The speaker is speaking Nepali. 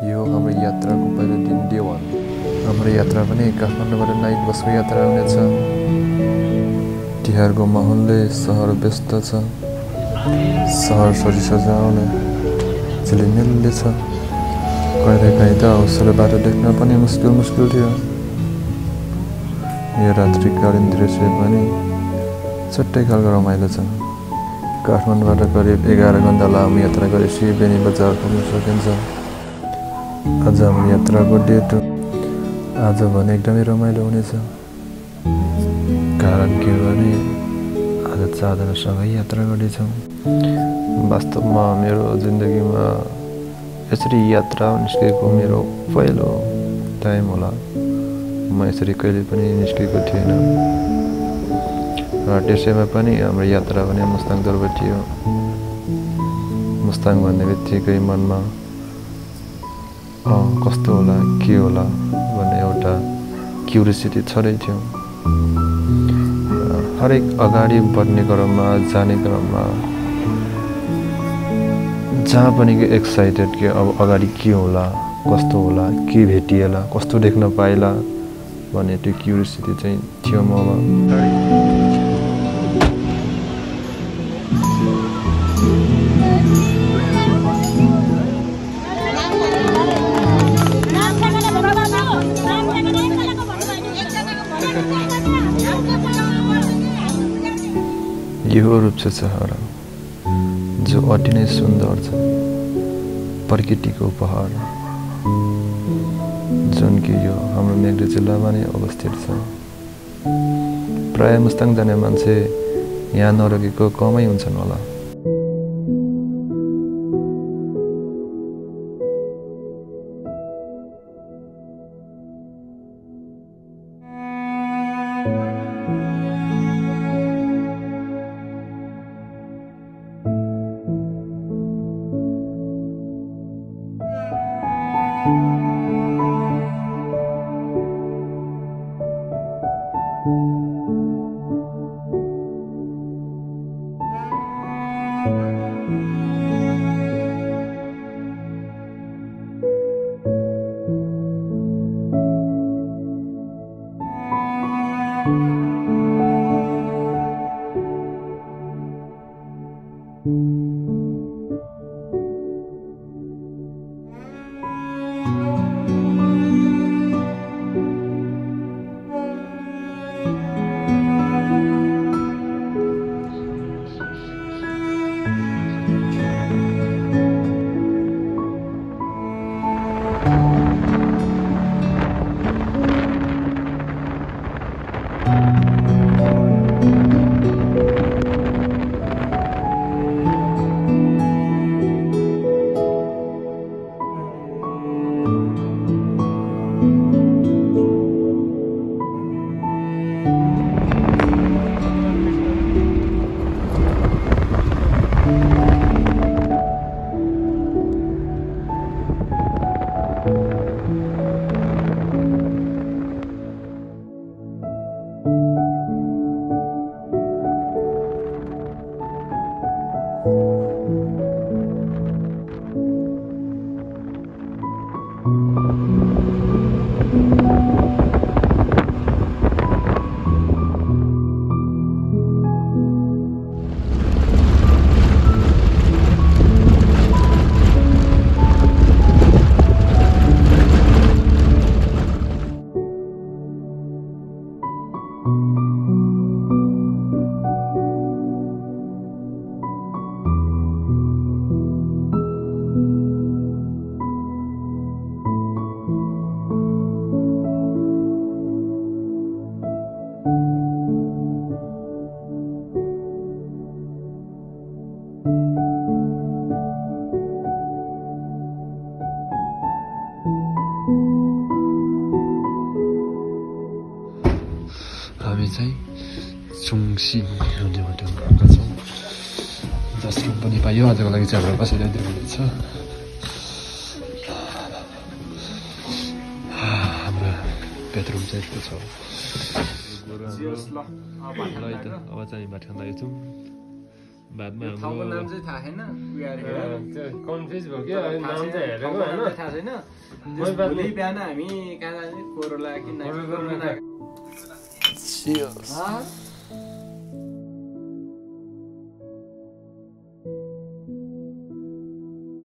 यो हाम्रो यात्राको पहिलो दिन डे 1। हाम्रो यात्रा पनि काठमाडौँबाट नाइट बसको यात्रा हुनेछ। तिहारको माहौलले सहर व्यस्त छ। सहर सजिसजाउने झिलिमिल्ली छ। कहिलेकाहीँ त हौसले बाटो देख्न पनि मुस्किल थियो। यो रात्रिकालीन दृश्य पनि छुट्टै खालको रमाइलो छ। काठमाडौँबाट करिब 11 घण्टा लामो यात्रा गरेपछि बेनी बजार पुग्न सकिन्छ। आज हाम्रो यात्राको डे 2। आज भने एकदमै रमाइलो हुनेछ। कारण के हो भने आज 4 जनासँगै यात्रा गर्दैछौँ। वास्तवमा मेरो जिन्दगीमा यसरी यात्रा निस्केको मेरो पहिलो टाइम होला। म यसरी कहिले पनि निस्केको थिएन। र त्यसैमा पनि हाम्रो यात्रा भने मुस्ताङ तर्फबाट थियो। मुस्ताङ भन्ने बित्तिकै मनमा कस्तो होला के होला भन्ने एउटा क्युरियोसिटी छँदै थियो। हरेक अगाडि बढ्ने क्रममा जाने क्रममा जहाँ पनि एक्साइटेड कि अब अगाडि के होला कस्तो होला के भेटिएला कस्तो देख्न पाएला भन्ने त्यो क्युरियोसिटी चाहिँ थियो ममा। यो रूपसे सहर जो अति नै सुन्दर छ। प्रकृतिको उपहार जुन कि यो हाम्रो मेघ्री जिल्लामा नै अवस्थित छ। प्राय मुस्ताङ जाने मान्छे यहाँ नरोकेको कमै हुन्छन् होला। हामी चाहिँ चुङसिङ भन्ने होटलमा आएका छौँ। 10 रुम पनि पाइयो। आजको लागि चाहिँ हाम्रो कसैलाई दिनुहुनेछ। हाम्रो बेडरुम चाहिँ यस्तो छ। ल अब चाहिँ भात खान लागेको छौँ। बादमा ठाउँको हाम्रो नाम चाहिँ थाहा छैन त्यो कन्फ्युज भयो क्या नाम चाहिँ हेरेको होइन थाहा छैन भोलि बिहान हामी कहाँ जाने कोरोला कि